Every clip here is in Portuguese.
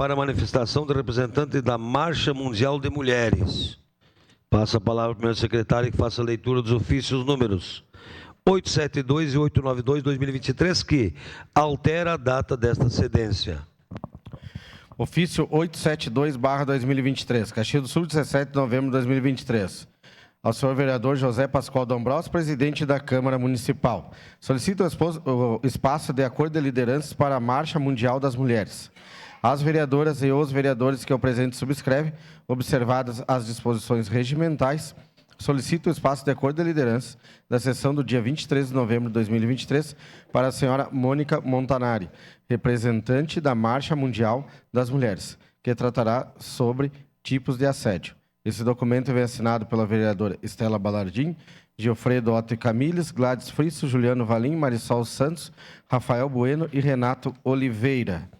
para a manifestação do representante da Marcha Mundial de Mulheres. Passa a palavra ao primeiro secretário que faça a leitura dos ofícios números 872 e 892/2023, que altera a data desta cedência. Ofício 872/2023, Caxias do Sul, 17 de novembro de 2023. Ao senhor vereador José Pascoal D'Ambrosio, presidente da Câmara Municipal. Solicito o espaço de acordo de lideranças para a Marcha Mundial das Mulheres. As vereadoras e os vereadores que o presente subscreve, observadas as disposições regimentais, solicito o espaço de acordo de liderança da sessão do dia 23 de novembro de 2023 para a senhora Mônica Montanari, representante da Marcha Mundial das Mulheres, que tratará sobre tipos de assédio. Esse documento vem assinado pela vereadora Estela Balardim, Gilfredo Otto Camilles, Gladys Frisso, Juliano Valim, Marisol Santos, Rafael Bueno e Renato Oliveira.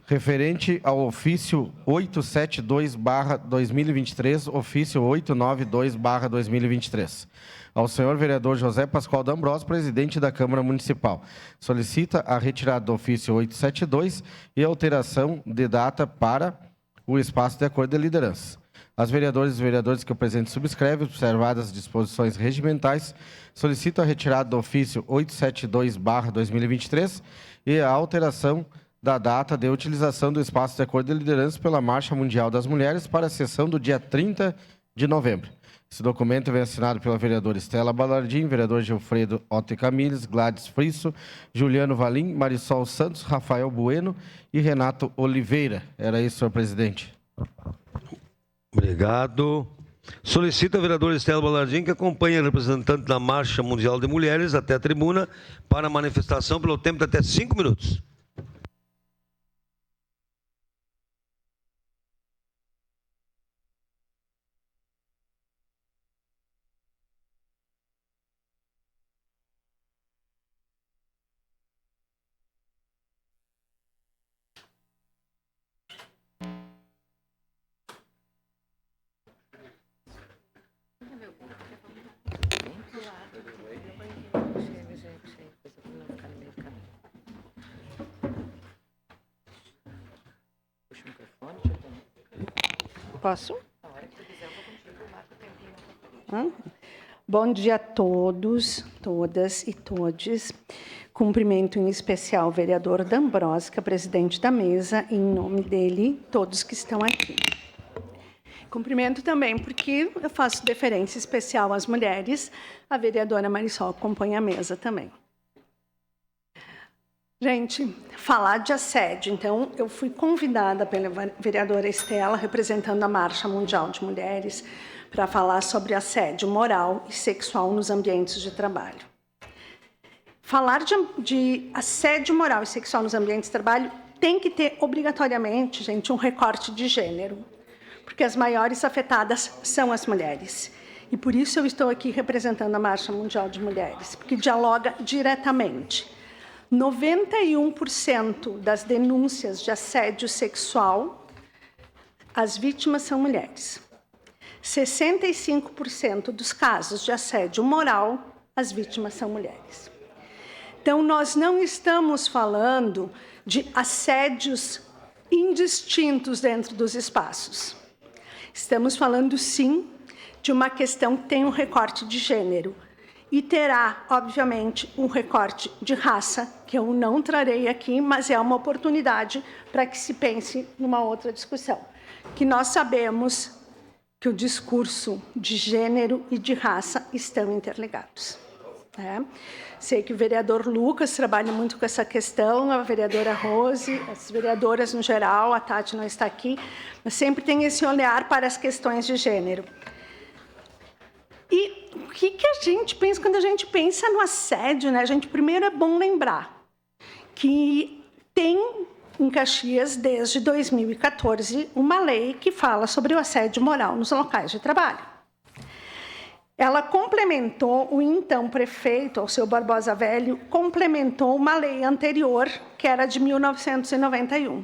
Referente ao ofício 872/2023, ofício 892/2023. Ao senhor vereador José Pascoal D'Ambrosio, presidente da Câmara Municipal. Solicita a retirada do ofício 872 e a alteração de data para o espaço de acordo de liderança. As vereadoras e vereadores que o presente subscreve, observadas as disposições regimentais, solicito a retirada do ofício 872/2023 e a alteração da data de utilização do espaço de acordo de liderança pela Marcha Mundial das Mulheres para a sessão do dia 30 de novembro. Esse documento vem assinado pela vereadora Estela Balardim, vereador Gilfredo Otto Camilles, Gladys Frisso, Juliano Valim, Marisol Santos, Rafael Bueno e Renato Oliveira. Era isso, senhor presidente. Obrigado. Solicito a vereadora Estela Balardim que acompanhe a representante da Marcha Mundial de Mulheres até a tribuna para a manifestação pelo tempo de até 5 minutos. Posso? Bom dia a todos, todas e todes. Cumprimento em especial o vereador D'Ambrosio, que é presidente da mesa, e em nome dele, todos que estão aqui. Cumprimento também porque eu faço deferência especial às mulheres. A vereadora Marisol acompanha a mesa também. Gente, falar de assédio. Então, eu fui convidada pela vereadora Estela, representando a Marcha Mundial de Mulheres, para falar sobre assédio moral e sexual nos ambientes de trabalho. Falar de assédio moral e sexual nos ambientes de trabalho tem que ter, obrigatoriamente, gente, um recorte de gênero, porque as maiores afetadas são as mulheres. E por isso eu estou aqui representando a Marcha Mundial de Mulheres, porque dialoga diretamente. 91% das denúncias de assédio sexual, as vítimas são mulheres. 65% dos casos de assédio moral, as vítimas são mulheres. Então, nós não estamos falando de assédios indistintos dentro dos espaços. Estamos falando, sim, de uma questão que tem um recorte de gênero. E terá, obviamente, um recorte de raça, que eu não trarei aqui, mas é uma oportunidade para que se pense numa outra discussão. Que nós sabemos que o discurso de gênero e de raça estão interligados. Sei que o vereador Lucas trabalha muito com essa questão, a vereadora Rose, as vereadoras no geral, a Tati não está aqui, mas sempre tem esse olhar para as questões de gênero. E o que a gente pensa quando a gente pensa no assédio, né? Primeiro é bom lembrar que tem em Caxias, desde 2014, uma lei que fala sobre o assédio moral nos locais de trabalho. Ela complementou, o então prefeito, Alceu Barbosa Velho, complementou uma lei anterior, que era de 1991,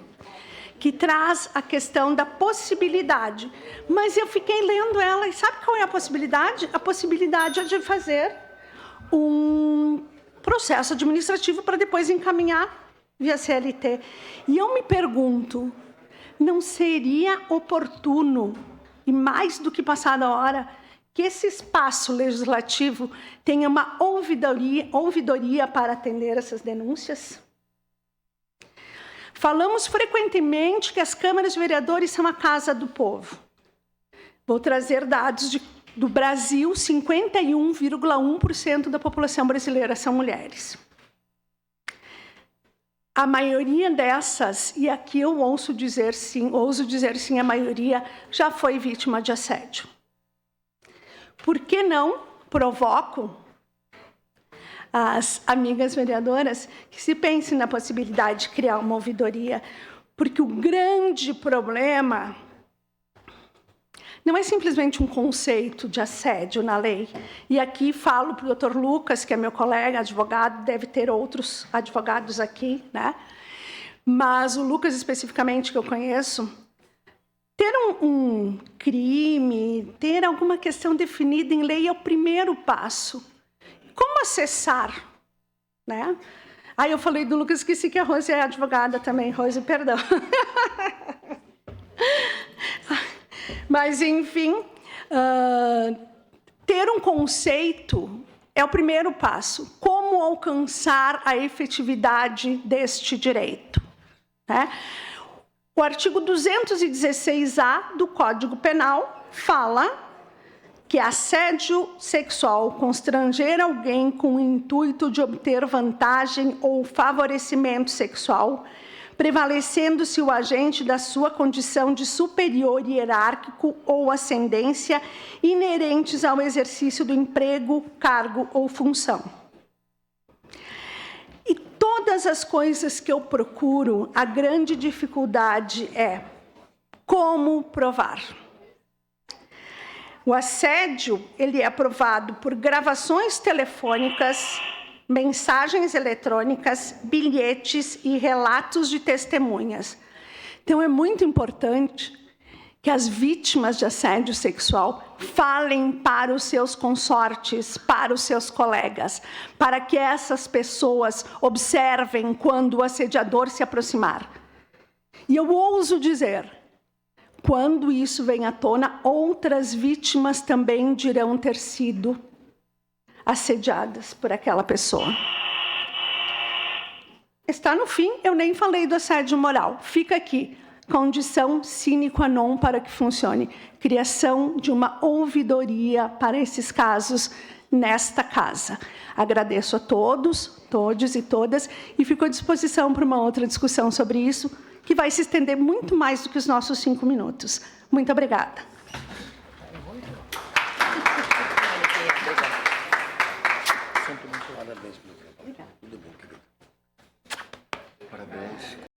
que traz a questão da possibilidade. Mas eu fiquei lendo ela, e sabe qual é a possibilidade? A possibilidade é de fazer um processo administrativo para depois encaminhar via CLT. E eu me pergunto, não seria oportuno, e mais do que passada a hora, que esse espaço legislativo tenha uma ouvidoria para atender essas denúncias? Falamos frequentemente que as câmaras de vereadores são a casa do povo. Vou trazer dados do Brasil: 51,1% da população brasileira são mulheres. A maioria dessas, e aqui eu ouso dizer sim, a maioria já foi vítima de assédio. Por que não provoco as amigas vereadoras que se pensem na possibilidade de criar uma ouvidoria? Porque o grande problema não é simplesmente um conceito de assédio na lei. E aqui falo para o Dr. Lucas, que é meu colega, advogado, deve ter outros advogados aqui, né? Mas o Lucas, especificamente, que eu conheço, ter um crime, ter alguma questão definida em lei é o primeiro passo. Como acessar, né? Aí eu falei do Lucas, esqueci que a Rose é advogada também. Rose, perdão. Mas, enfim, ter um conceito é o primeiro passo. Como alcançar a efetividade deste direito, né? O artigo 216-A do Código Penal fala que assédio sexual, constranger alguém com o intuito de obter vantagem ou favorecimento sexual, prevalecendo-se o agente da sua condição de superior hierárquico ou ascendência inerentes ao exercício do emprego, cargo ou função. E todas as coisas que eu procuro, a grande dificuldade é como provar. O assédio, ele é provado por gravações telefônicas, mensagens eletrônicas, bilhetes e relatos de testemunhas. Então, é muito importante que as vítimas de assédio sexual falem para os seus consortes, para os seus colegas, para que essas pessoas observem quando o assediador se aproximar. E eu ouso dizer, quando isso vem à tona, outras vítimas também dirão ter sido assediadas por aquela pessoa. Está no fim, eu nem falei do assédio moral. Fica aqui, condição sine qua non para que funcione. Criação de uma ouvidoria para esses casos nesta casa. Agradeço a todos, todes e todas, e fico à disposição para uma outra discussão sobre isso, que vai se estender muito mais do que os nossos 5 minutos. Muito obrigada. Parabéns.